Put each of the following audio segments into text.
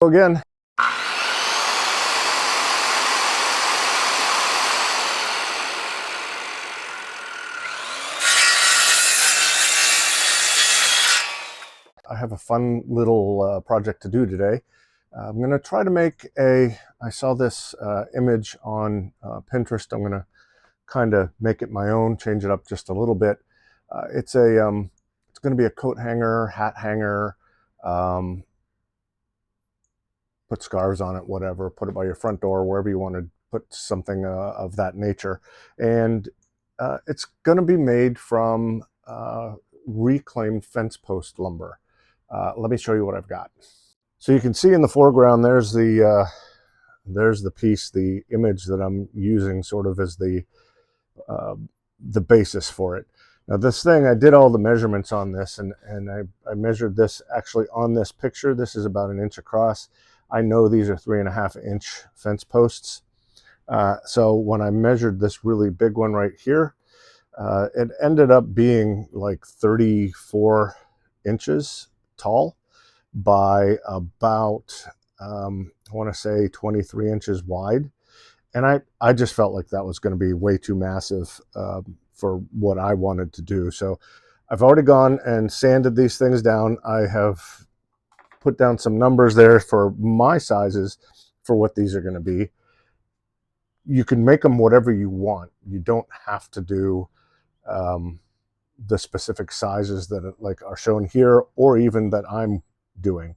Again. I have a fun little project to do today. I'm going to try to make I saw this image on Pinterest. I'm going to kind of make it my own, change it up just a little bit. It's going to be a coat hanger, hat hanger, put scarves on it, whatever, put it by your front door, wherever you want to put something of that nature. And it's going to be made from reclaimed fence post lumber. Let me show you what I've got. So you can see in the foreground, there's the piece, the image that I'm using sort of as the basis for it. Now this thing, I did all the measurements on this, and I measured this actually on this picture. This is about 1 inch across. I know these are 3.5 inch fence posts. So when I measured this really big one right here, it ended up being like 34 inches tall by about, I want to say 23 inches wide. And I just felt like that was going to be way too massive for what I wanted to do. So I've already gone and sanded these things down. I have put down some numbers there for my sizes for what these are going to be. You can make them whatever you want. You don't have to do the specific sizes that like are shown here, or even that I'm doing.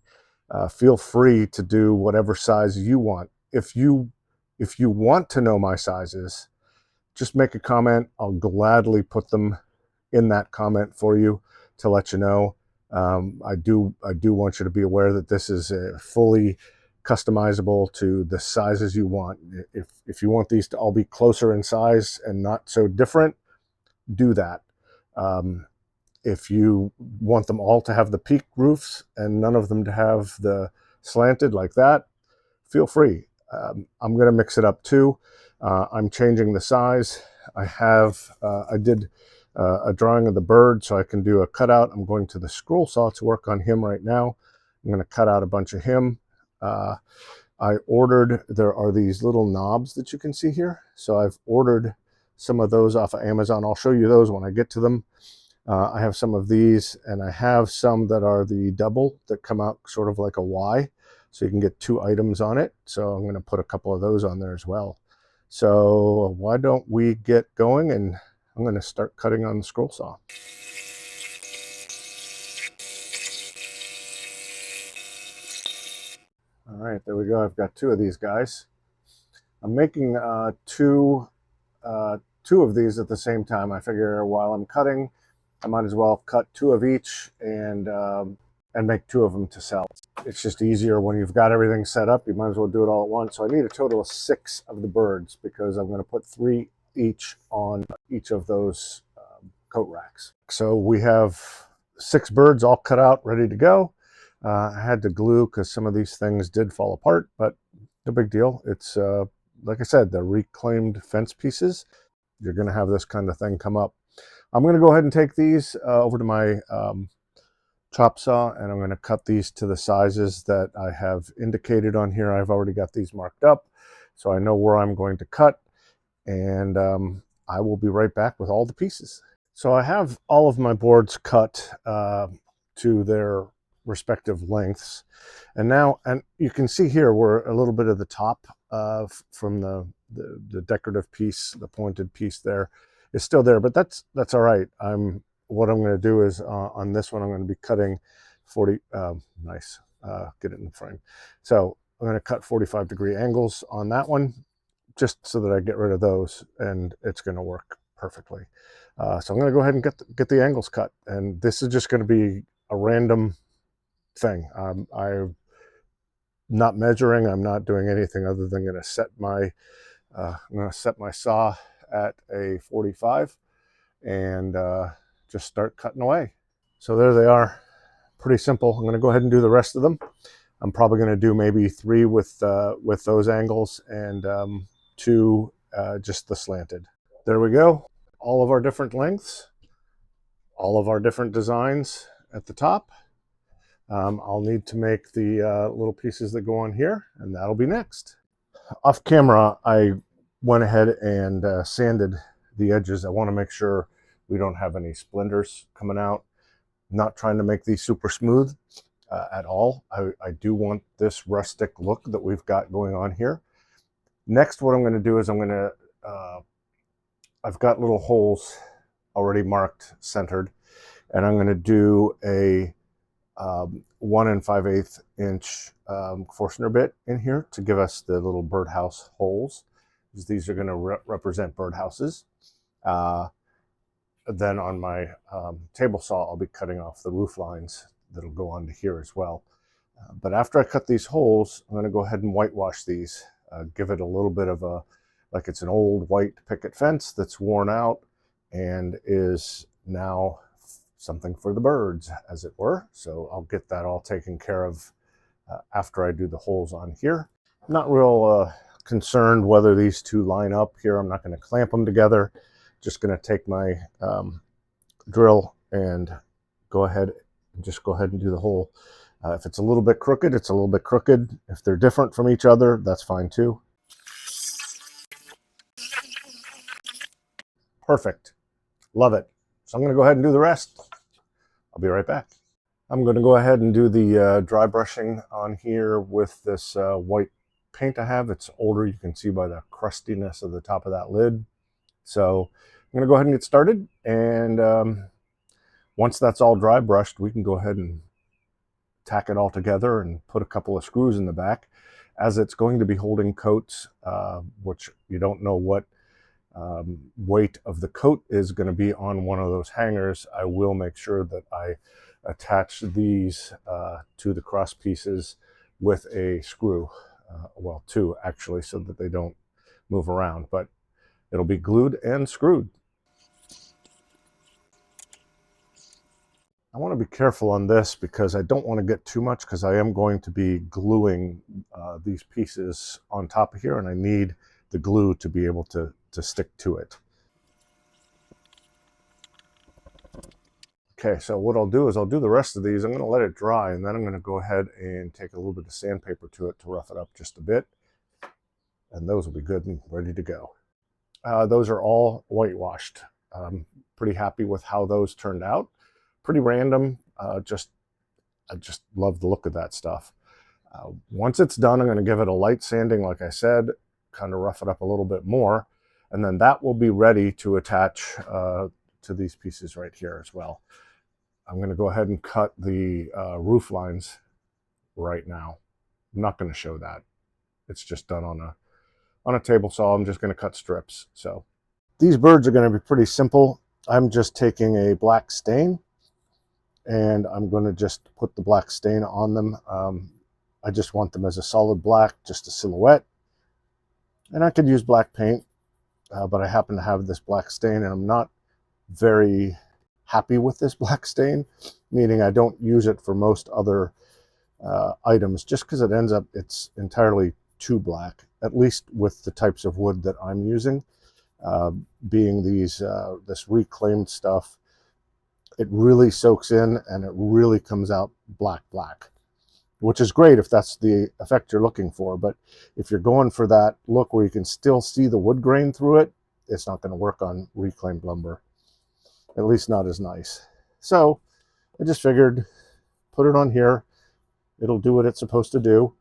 Feel free to do whatever size you want. If you want to know my sizes, just make a comment. I'll gladly put them in that comment for you to let you know. I do want you to be aware that this is fully customizable to the sizes you want. If you want these to all be closer in size and not so different, do that. If you want them all to have the peak roofs and none of them to have the slanted like that, feel free. I'm going to mix it up too. I'm changing the size. I did a drawing of the bird, so I can do a cutout. I'm going to the scroll saw to work on him right now. I'm going to cut out a bunch of him. I ordered, there are these little knobs that you can see here. So I've ordered some of those off of Amazon. I'll show you those when I get to them. I have some of these, and I have some that are the double that come out sort of like a Y. So you can get 2 items on it. So I'm going to put a couple of those on there as well. So why don't we get going, and I'm going to start cutting on the scroll saw. All right, there we go. I've got 2 of these guys. I'm making two of these at the same time. I figure while I'm cutting, I might as well cut 2 of each and make 2 of them to sell. It's just easier when you've got everything set up. You might as well do it all at once. So I need a total of 6 of the birds because I'm going to put 3 each on each of those coat racks. So we have 6 birds all cut out, ready to go. I had to glue because some of these things did fall apart, but no big deal. It's like I said, they're reclaimed fence pieces. You're going to have this kind of thing come up. I'm going to go ahead and take these over to my chop saw, and I'm going to cut these to the sizes that I have indicated on here. I've already got these marked up, so I know where I'm going to cut, and I will be right back with all the pieces. So I have all of my boards cut to their respective lengths, and now, and you can see here where a little bit of the top from the decorative piece, the pointed piece there, is still there, but that's all right. What I'm going to do is on this one, I'm going to be cutting 40. Nice, get it in the frame. So I'm going to cut 45-degree angles on that one, just so that I get rid of those, and it's going to work perfectly. So I'm going to go ahead and get the angles cut, and this is just going to be a random thing. I'm not measuring. I'm not doing anything other than going to set my I'm going to set my saw at a 45 and just start cutting away. So there they are. Pretty simple. I'm going to go ahead and do the rest of them. I'm probably going to do maybe 3 with those angles, and 2 just the slanted. There we go. All of our different lengths, all of our different designs at the top. I'll need to make the little pieces that go on here, and that'll be next. Off camera, I went ahead and sanded the edges. I want to make sure we don't have any splinters coming out. I'm not trying to make these super smooth at all. I do want this rustic look that we've got going on here. Next, what I'm going to do is I've got little holes already marked, centered, and I'm going to do a 1 5/8 inch Forstner bit in here to give us the little birdhouse holes. These are going to represent birdhouses. Then on my table saw, I'll be cutting off the roof lines that'll go onto here as well. But after I cut these holes, I'm going to go ahead and whitewash these, give it a little bit of a, like it's an old white picket fence that's worn out and is now something for the birds, as it were. So I'll get that all taken care of after I do the holes on here. I'm not real concerned whether these two line up here. I'm not going to clamp them together. Just going to take my drill and go ahead and do the hole. If it's a little bit crooked, it's a little bit crooked. If they're different from each other, that's fine too. Perfect. Love it. So I'm going to go ahead and do the rest. I'll be right back. I'm going to go ahead and do the dry brushing on here with this white paint I have. It's older. You can see by the crustiness of the top of that lid. So I'm going to go ahead and get started. And once that's all dry brushed, we can go ahead and tack it all together and put a couple of screws in the back. As it's going to be holding coats, which you don't know what weight of the coat is going to be on one of those hangers, I will make sure that I attach these to the cross pieces with a screw, well, two actually, so that they don't move around, but it'll be glued and screwed. I want to be careful on this because I don't want to get too much, because I am going to be gluing these pieces on top of here, and I need the glue to be able to stick to it. Okay, so what I'll do is I'll do the rest of these. I'm going to let it dry, and then I'm going to go ahead and take a little bit of sandpaper to it to rough it up just a bit. And those will be good and ready to go. Those are all whitewashed. Pretty happy with how those turned out. Pretty random. I just love the look of that stuff. Once it's done, I'm going to give it a light sanding, like I said, kind of rough it up a little bit more. And then that will be ready to attach to these pieces right here as well. I'm going to go ahead and cut the roof lines right now. I'm not going to show that. It's just done on a table saw. I'm just going to cut strips. So these birds are going to be pretty simple. I'm just taking a black stain, and I'm going to just put the black stain on them. I just want them as a solid black, just a silhouette. And I could use black paint, but I happen to have this black stain, and I'm not very happy with this black stain, meaning I don't use it for most other items, just because it ends up, it's entirely too black, at least with the types of wood that I'm using, being these this reclaimed stuff. It really soaks in and it really comes out black, which is great if that's the effect you're looking for. But if you're going for that look where you can still see the wood grain through it, it's not going to work on reclaimed lumber, at least not as nice. So I just figured, put it on here. It'll do what it's supposed to do.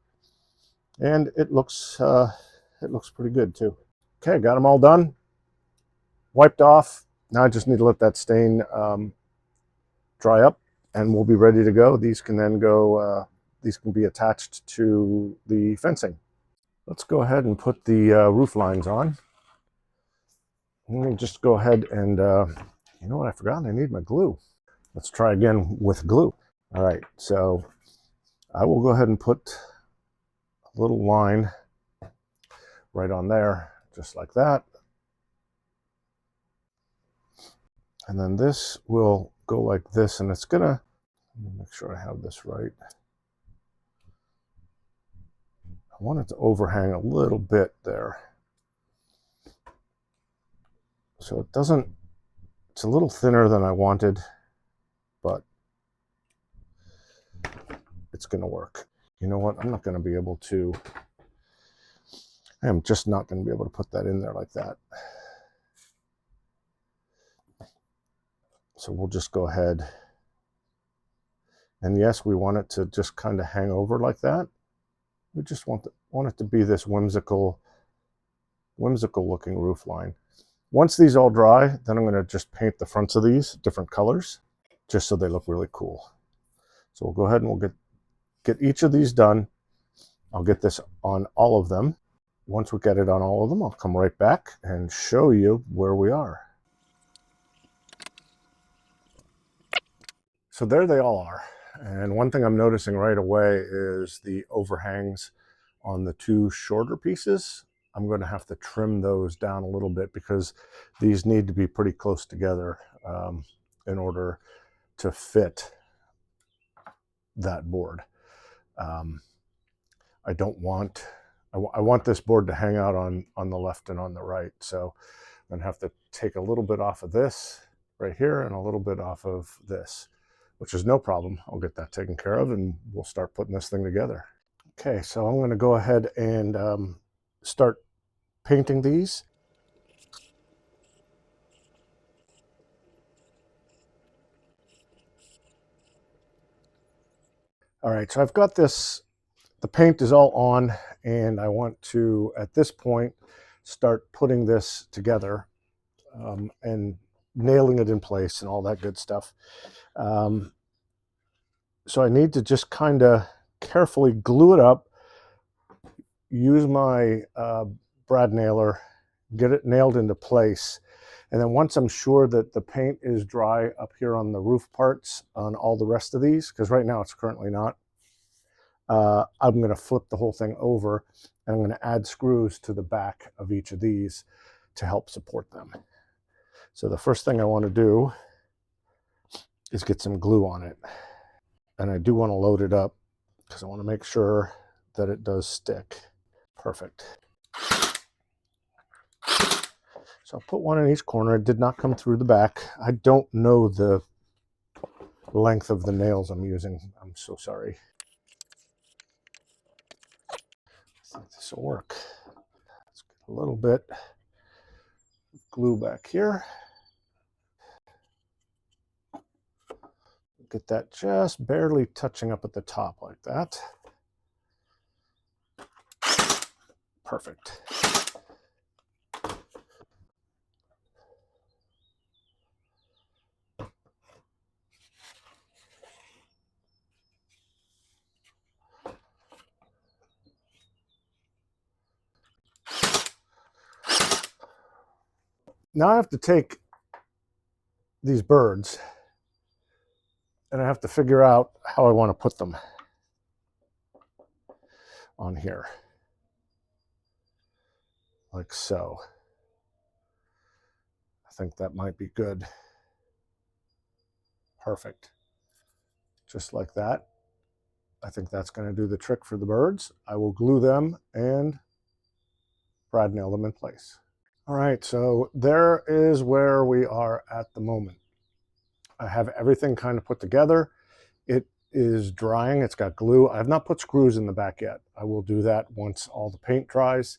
And it looks pretty good too. Okay, got them all done, wiped off. Now I just need to let that stain dry up, and we'll be ready to go. These can then go, these can be attached to the fencing. Let's go ahead and put the roof lines on. Let me just go ahead and, you know what, I forgot I need my glue. Let's try again with glue. All right, so I will go ahead and put a little line right on there, just like that. And then this will go like this, and it's gonna, let me make sure I have this right. I want it to overhang a little bit there. So it doesn't, it's a little thinner than I wanted, but it's going to work. You know what? I'm not going to be able to, I am just not going to be able to put that in there like that. So we'll just go ahead. And yes, we want it to just kind of hang over like that. We just want it to be this whimsical looking roof line. Once these all dry, then I'm going to just paint the fronts of these different colors, just so they look really cool. So we'll go ahead and we'll get each of these done. I'll get this on all of them. Once we get it on all of them, I'll come right back and show you where we are. So there they all are. And one thing I'm noticing right away is the overhangs on the two shorter pieces. I'm going to have to trim those down a little bit because these need to be pretty close together in order to fit that board. I don't want, I want this board to hang out on the left and on the right. So I'm going to have to take a little bit off of this right here and a little bit off of this, which is no problem. I'll get that taken care of and we'll start putting this thing together. Okay, so I'm going to go ahead and start painting these. All right, so I've got this, the paint is all on, and I want to, at this point, start putting this together and nailing it in place and all that good stuff. So I need to just kind of carefully glue it up, use my brad nailer, get it nailed into place. And then once I'm sure that the paint is dry up here on the roof parts on all the rest of these, because right now it's currently not, I'm going to flip the whole thing over and I'm going to add screws to the back of each of these to help support them. So the first thing I want to do is get some glue on it. And I do want to load it up because I want to make sure that it does stick. Perfect. So I'll put one in each corner. It did not come through the back. I don't know the length of the nails I'm using. I'm so sorry. I think this will work. Let's get a little bit of glue back here. Get that just barely touching up at the top like that. Perfect. Now I have to take these birds and I have to figure out how I want to put them on here. Like so. I think that might be good. Perfect. Just like that. I think that's going to do the trick for the birds. I will glue them and brad nail them in place. All right, so there is where we are at the moment. I have everything kind of put together. It is drying. It's got glue. I have not put screws in the back yet. I will do that once all the paint dries,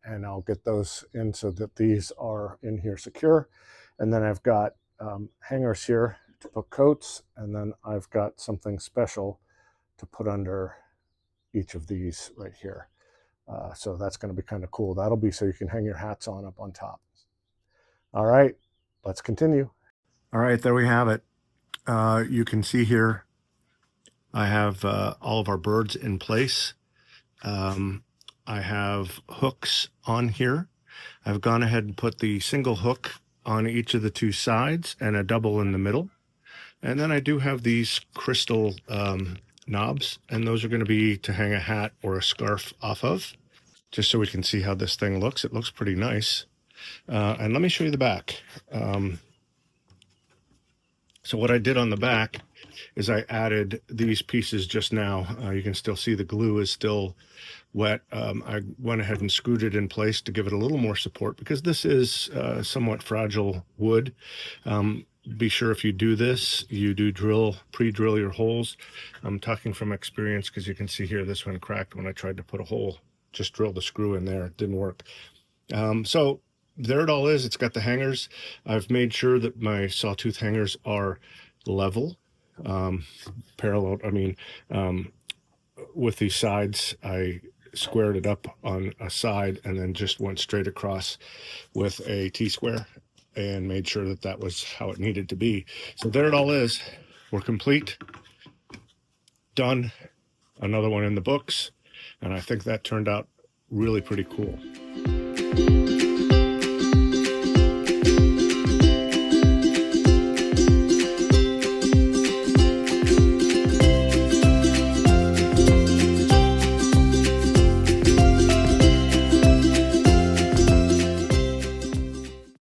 and I'll get those in so that these are in here secure. And then I've got hangers here to put coats, and then I've got something special to put under each of these right here. So that's going to be kind of cool. That'll be so you can hang your hats on up on top. All right, let's continue. All right, there we have it. You can see here I have all of our birds in place. I have hooks on here. I've gone ahead and put the single hook on each of the two sides and a double in the middle. And then I do have these crystal knobs, and those are going to be to hang a hat or a scarf off of, just so we can see how this thing looks. It looks pretty nice. And let me show you the back. So what I did on the back is I added these pieces just now. You can still see the glue is still wet. I went ahead and screwed it in place to give it a little more support because this is somewhat fragile wood. be sure if you do this, you do pre-drill your holes. I'm talking from experience because you can see here this one cracked when I tried to put a hole. Just drill the screw in there. It didn't work. So there it all is. It's got the hangers. I've made sure that my sawtooth hangers are level, parallel. I mean, with these sides, I squared it up on a side and then just went straight across with a T-square and made sure that that was how it needed to be. So there it all is. We're complete. Done. Another one in the books. And I think that turned out really pretty cool.